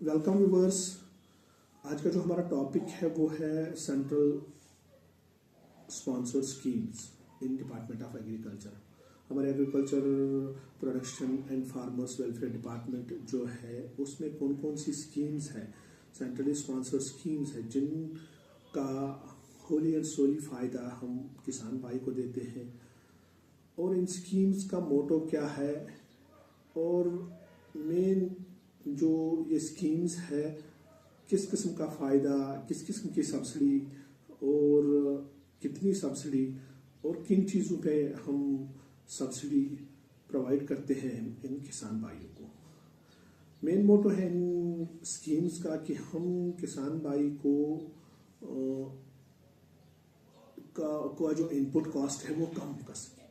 Welcome viewers. आज का जो हमारा टॉपिक है वो है central sponsored schemes in department of agriculture. हमारे agriculture production and farmers welfare department जो है उसमें कौन कौन सी स्कीम्स है, सेंट्रली स्पॉन्सर्ड स्कीम्स है जिनका होली एंड सोली फ़ायदा हम किसान भाई को देते हैं, और इन स्कीम्स का मोटो क्या है, और मेन जो ये स्कीम्स है किस किस्म का फ़ायदा, किस किस्म की सब्सिडी और कितनी सब्सिडी और किन चीज़ों पे हम सब्सिडी प्रोवाइड करते हैं इन किसान भाइयों को। मेन मोटो है इन स्कीम्स का कि हम किसान भाई का जो इनपुट कॉस्ट है वो कम कर सकें।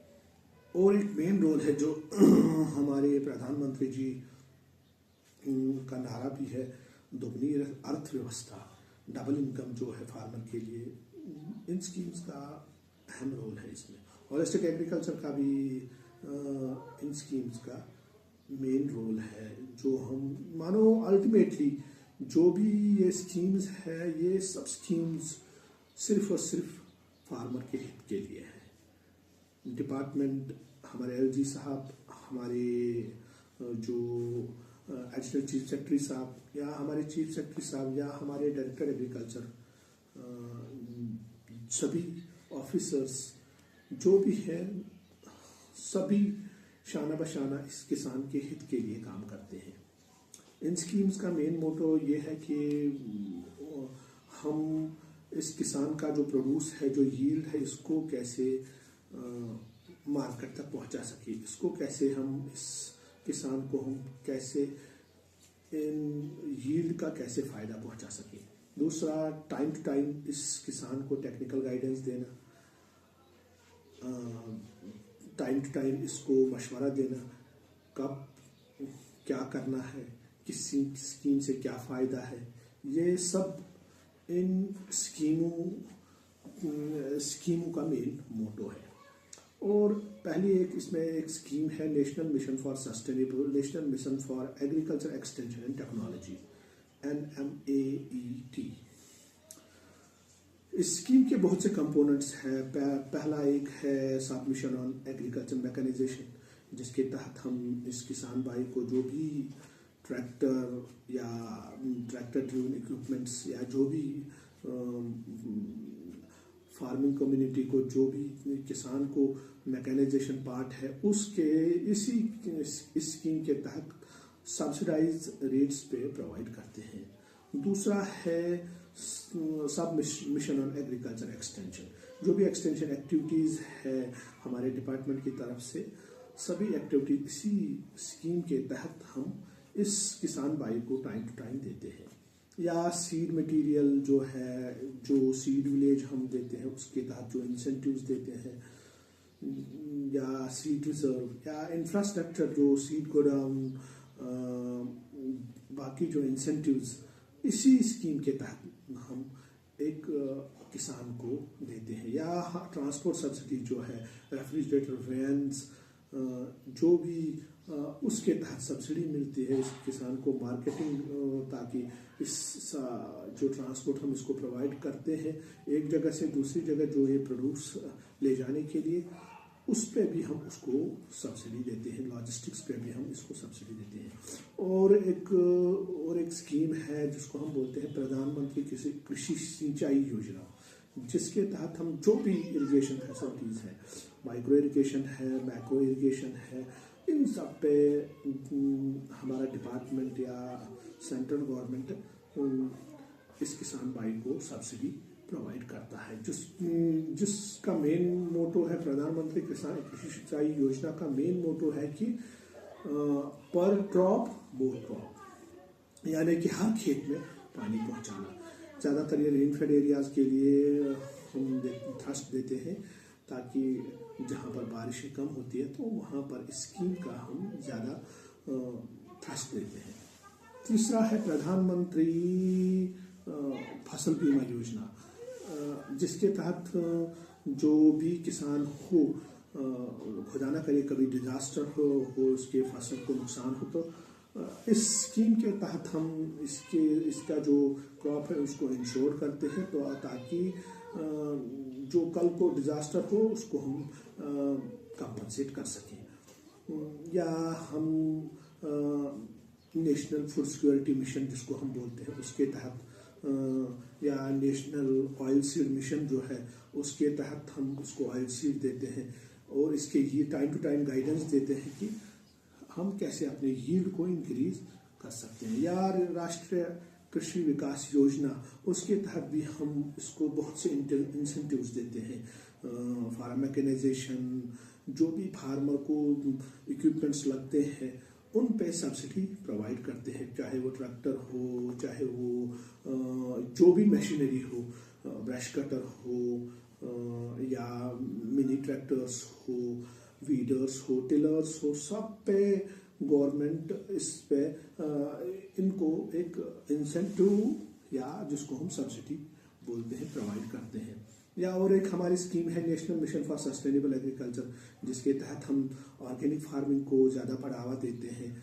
और एक मेन रोल है जो हमारे प्रधानमंत्री जी का नारा भी है, दोगुनी अर्थव्यवस्था, डबल इनकम जो है फार्मर के लिए। इन स्कीम्स का अहम रोल है इसमें। होलिस्टिक एग्रीकल्चर का भी इन स्कीम्स का मेन रोल है। जो हम मानो अल्टीमेटली जो भी ये स्कीम्स है, ये सब स्कीम्स सिर्फ और सिर्फ फार्मर के हित के लिए है। डिपार्टमेंट हमारे एलजी साहब, हमारे जो एडिशनल चीफ सेक्रेटरी साहब या हमारे चीफ सेक्रेटरी साहब या हमारे डायरेक्टर एग्रीकल्चर, सभी ऑफिसर्स जो भी हैं, सभी शाना बशाना इस किसान के हित के लिए काम करते हैं। इन स्कीम्स का मेन मोटो ये है कि हम इस किसान का जो प्रोड्यूस है, जो यील्ड है, इसको कैसे मार्केट तक पहुंचा सके, इसको कैसे हम इस किसान को हम कैसे इन यील्ड का कैसे फ़ायदा पहुंचा सके। दूसरा, टाइम टू टाइम इस किसान को टेक्निकल गाइडेंस देना, टाइम टू टाइम इसको मशवरा देना, कब क्या करना है, किस स्कीम से क्या फ़ायदा है, ये सब इन स्कीमों का मेन मोटो है। और पहली इसमें एक स्कीम है national mission for sustainable, national mission for agriculture extension and technology, NMAET। इस स्कीम के बहुत से कंपोनेंट्स हैं। पहला एक है सबमिशन ऑन एग्रीकल्चर मैकेनाइजेशन, जिसके तहत हम इस किसान भाई को जो भी ट्रैक्टर या ट्रैक्टर ड्रिवन इक्विपमेंट्स या जो भी फार्मिंग कम्युनिटी को जो भी किसान को मैकेनाइजेशन पार्ट है, उसके इस स्कीम के तहत सब्सिडाइज रेट्स पे प्रोवाइड करते हैं। दूसरा है सब मिशन ऑन एग्रीकल्चर एक्सटेंशन। जो भी एक्सटेंशन एक्टिविटीज़ है हमारे डिपार्टमेंट की तरफ से, सभी एक्टिविटी इसी स्कीम के तहत हम इस किसान भाई को टाइम टू टाइम देते हैं। या सीड मटेरियल जो है, जो सीड विलेज हम देते हैं, उसके तहत जो इंसेंटिव्स देते हैं, या सीड रिजर्व या इंफ्रास्ट्रक्चर, जो सीड गोडाउन, बाकी जो इंसेंटिव्स इसी स्कीम के तहत हम एक किसान को देते हैं। या ट्रांसपोर्ट सब्सिडी जो है, रेफ्रिजरेटर वैन्स, जो भी उसके तहत सब्सिडी मिलती है इस किसान को, मार्केटिंग, ताकि इस जो ट्रांसपोर्ट हम इसको प्रोवाइड करते हैं एक जगह से दूसरी जगह जो ये प्रोड्यूस ले जाने के लिए, उस पे भी हम उसको सब्सिडी देते हैं। लॉजिस्टिक्स पे भी हम इसको सब्सिडी देते हैं। और एक स्कीम है जिसको हम बोलते हैं प्रधानमंत्री कृषि सिंचाई योजना, जिसके तहत हम जो भी इरिगेशन फैसिलिटीज़ है, माइक्रो इरिगेशन है, मैक्रो इरिगेशन है, इन सब पे हमारा डिपार्टमेंट या सेंट्रल गवर्नमेंट इस किसान भाई को सब्सिडी प्रोवाइड करता है। जिसका मेन मोटो है, प्रधानमंत्री किसान कृषि सिंचाई योजना का मेन मोटो है कि पर ड्रॉप मोर क्रॉप, यानी कि हर खेत में पानी पहुंचाना। ज़्यादातर ये रेनफेड एरियाज़ के लिए हम थ्रस्ट देते हैं, ताकि जहाँ पर बारिशें कम होती है तो वहाँ पर इस स्कीम का हम ज़्यादा थ्रस्ट देते हैं। तीसरा है प्रधानमंत्री फसल बीमा योजना, जिसके तहत जो भी किसान खुदा ना करे कभी डिजास्टर हो उसके फसल को नुकसान हो, तो इस स्कीम के तहत हम इसका जो क्रॉप है उसको इंश्योर करते हैं, तो ताकि जो कल को डिजास्टर हो उसको हम कंपनसेट कर सकें। या हम नेशनल फूड सिक्योरिटी मिशन जिसको हम बोलते हैं उसके तहत, या नेशनल ऑयल सीड मिशन जो है उसके तहत हम उसको ऑयल सीड देते हैं, और इसके ये टाइम टू टाइम गाइडेंस देते हैं कि हम कैसे अपने यील्ड को इंक्रीज कर सकते हैं। या राष्ट्रीय कृषि विकास योजना, उसके तहत भी हम इसको बहुत से इंसेंटिव्स देते हैं। फार्म मैकेनाइजेशन, जो भी फार्मर को इक्विपमेंट्स लगते हैं उन पे सब्सिडी प्रोवाइड करते हैं, चाहे वो ट्रैक्टर हो, चाहे वो जो भी मशीनरी हो, ब्रश कटर हो, या मिनी ट्रैक्टर्स हो, वीडर्स हो, टिलर्स हो, सब पे गवर्नमेंट इस पे इनको एक इंसेंटिव या जिसको हम सब्सिडी बोलते हैं प्रोवाइड करते हैं। या और एक हमारी स्कीम है national mission for sustainable agriculture, जिसके तहत हम ऑर्गेनिक फार्मिंग को ज़्यादा बढ़ावा देते हैं।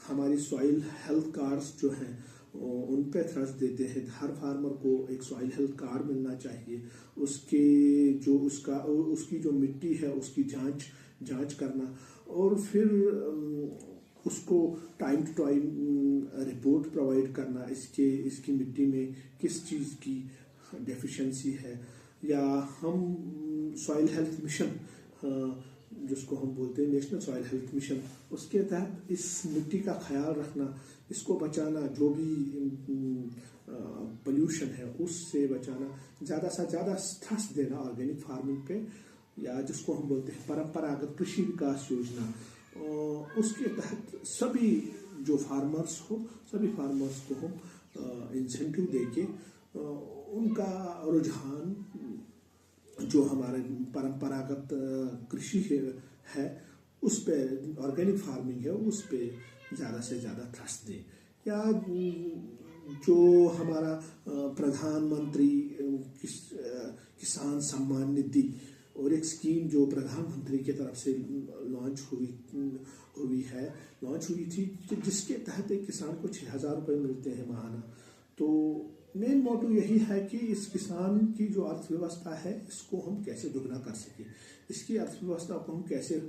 हमारी सॉइल हेल्थ कार्ड्स जो हैं उन पे थ्रस्ट देते हैं, हर फार्मर को एक सॉइल हेल्थ कार्ड मिलना चाहिए। उसकी जो मिट्टी है उसकी जांच करना, और फिर उसको time to time report provide करना, इसकी मिट्टी में किस चीज़ की डेफिशिएंसी है। या हम सॉइल हेल्थ मिशन जिसको हम बोलते हैं नेशनल सॉइल हेल्थ मिशन, उसके तहत इस मिट्टी का ख्याल रखना, इसको बचाना, जो भी पोल्यूशन है उससे बचाना, ज़्यादा से ज़्यादा थ्रस्ट देना ऑर्गेनिक फार्मिंग पे, या जिसको हम बोलते हैं परंपरागत कृषि विकास योजना। उसके तहत सभी जो फार्मर्स हो, सभी फार्मर्स को हम इंसेंटिव देके उनका रुझान जो हमारे परंपरागत कृषि है उस पे, ऑर्गेनिक फार्मिंग है उस पे ज़्यादा से ज़्यादा थ्रस्ट दें। या जो हमारा प्रधानमंत्री किसान सम्मान निधि, और एक स्कीम जो प्रधानमंत्री की तरफ से लॉन्च हुई थी, जिसके तहत एक किसान को 6,000 रुपये मिलते हैं माहाना। तो मेन मोटिव यही है कि इस किसान की जो अर्थव्यवस्था है इसको हम कैसे दुगना कर सकें, इसकी अर्थव्यवस्था को हम कैसे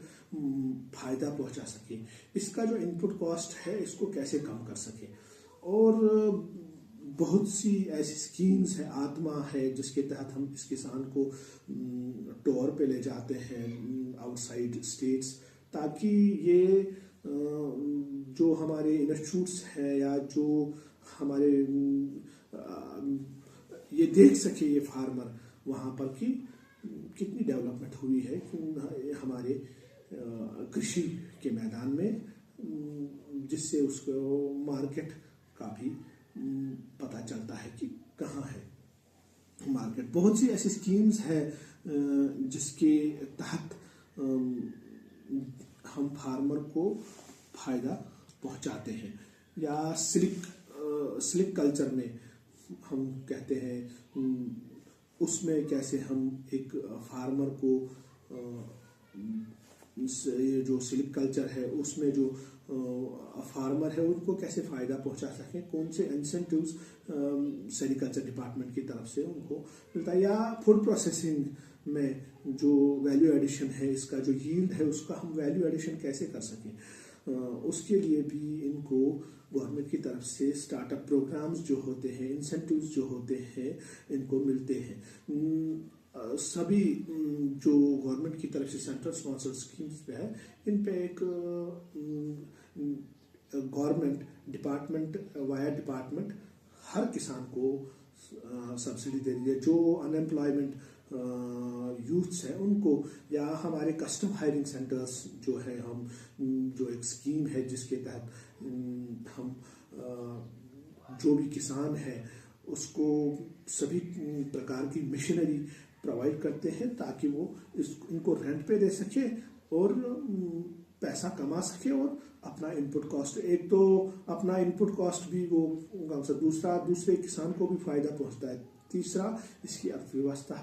फायदा पहुंचा सकें, इसका जो इनपुट कॉस्ट है इसको कैसे कम कर सकें। और बहुत सी ऐसी स्कीम्स है, आत्मा है, जिसके तहत हम इस किसान को टूर पे ले जाते हैं आउटसाइड स्टेट्स, ताकि ये जो हमारे इंस्टीट्यूट्स हैं या जो हमारे ये देख सके ये फार्मर वहाँ पर कि कितनी डेवलपमेंट हुई है हमारे कृषि के मैदान में, जिससे उसको मार्केट का भी पता चलता है कि कहाँ है मार्केट। बहुत सी ऐसी स्कीम्स है जिसके तहत हम फार्मर को फायदा पहुंचाते हैं। या सिल्क कल्चर में हम कहते हैं, उसमें कैसे हम एक फार्मर को ये जो सिल्क कल्चर है उसमें जो फार्मर है उनको कैसे फ़ायदा पहुंचा सकें, कौन से इंसेंटिव्स सेरिकल्चर डिपार्टमेंट की तरफ से उनको मिलता है। या फूड प्रोसेसिंग में जो वैल्यू एडिशन है, इसका जो यील्ड है उसका हम वैल्यू एडिशन कैसे कर सकें, उसके लिए भी इनको गवर्नमेंट की तरफ से स्टार्टअप प्रोग्राम्स जो होते हैं, इंसेंटिव्स जो होते हैं, इनको मिलते हैं। सभी जो गवर्नमेंट की तरफ से सेंट्रल स्पॉन्सर्ड स्कीम्स पे है, इन पे एक गवर्नमेंट डिपार्टमेंट वाया डिपार्टमेंट हर किसान को सब्सिडी दे रही है। जो अनएम्प्लॉयमेंट यूथ्स हैं उनको, या हमारे कस्टम हायरिंग सेंटर्स जो है, हम जो एक स्कीम है जिसके तहत हम जो भी किसान है उसको सभी प्रकार की मशीनरी प्रोवाइड करते हैं, ताकि वो इनको रेंट पे दे सके और पैसा कमा सके, और अपना इनपुट कॉस्ट, एक तो अपना इनपुट कॉस्ट भी वो दूसरे किसान को भी फायदा पहुंचता है, तीसरा इसकी अर्थव्यवस्था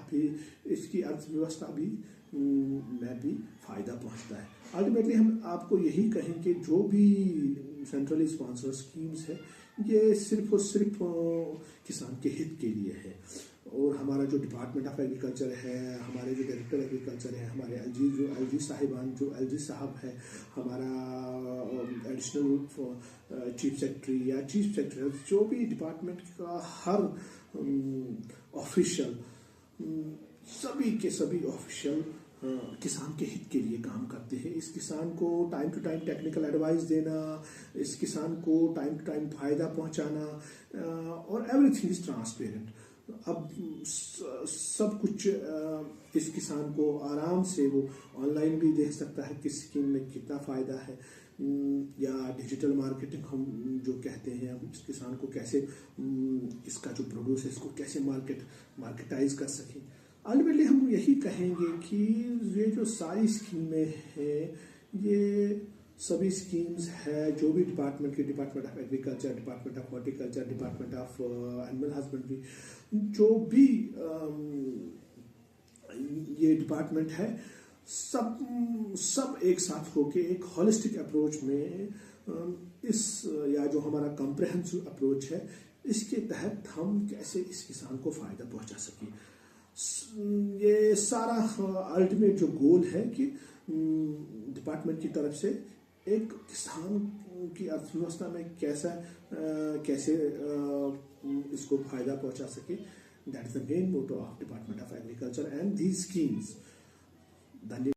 भी में भी फायदा पहुंचता है। अल्टीमेटली हम आपको यही कहें कि जो भी सेंट्रली स्पॉन्सर्ड स्कीम्स है, ये सिर्फ और सिर्फ किसान के हित के लिए है। और हमारा जो डिपार्टमेंट ऑफ एग्रीकल्चर है, हमारे जो डायरेक्टर एग्रीकल्चर है, हमारे एलजी साहब है, हमारा एडिशनल चीफ सेक्रेटरी या चीफ सेक्रेटरी, जो भी डिपार्टमेंट का हर ऑफिशियल, सभी के सभी ऑफिशियल किसान के हित के लिए काम करते हैं। इस किसान को time to time technical advice देना, इस किसान को टाइम टू टाइम फायदा पहुंचाना, और एवरीथिंग इज ट्रांसपेरेंट। अब सब कुछ इस किसान को आराम से वो ऑनलाइन भी देख सकता है कि स्कीम में कितना फायदा है, या डिजिटल मार्केटिंग हम जो कहते हैं, हम इस किसान को कैसे इसका जो प्रोड्यूस है इसको कैसे मार्केटाइज कर सकें। अल्टीमेटली हम यही कहेंगे कि ये जो सारी स्कीमें हैं, ये सभी स्कीम्स है जो भी department of agriculture, department of horticulture, department of animal husbandry, जो भी ये डिपार्टमेंट है, सब एक साथ होके एक होलिस्टिक अप्रोच में इस, या जो हमारा कॉम्प्रिहेंसिव अप्रोच है, इसके तहत हम कैसे इस किसान को फायदा पहुंचा सकें। ये सारा अल्टीमेट जो गोल है कि डिपार्टमेंट की तरफ से एक किसान की अर्थव्यवस्था में कैसे इसको फायदा पहुंचा सके। That is the main motto of department of agriculture and these schemes. धन्यवाद।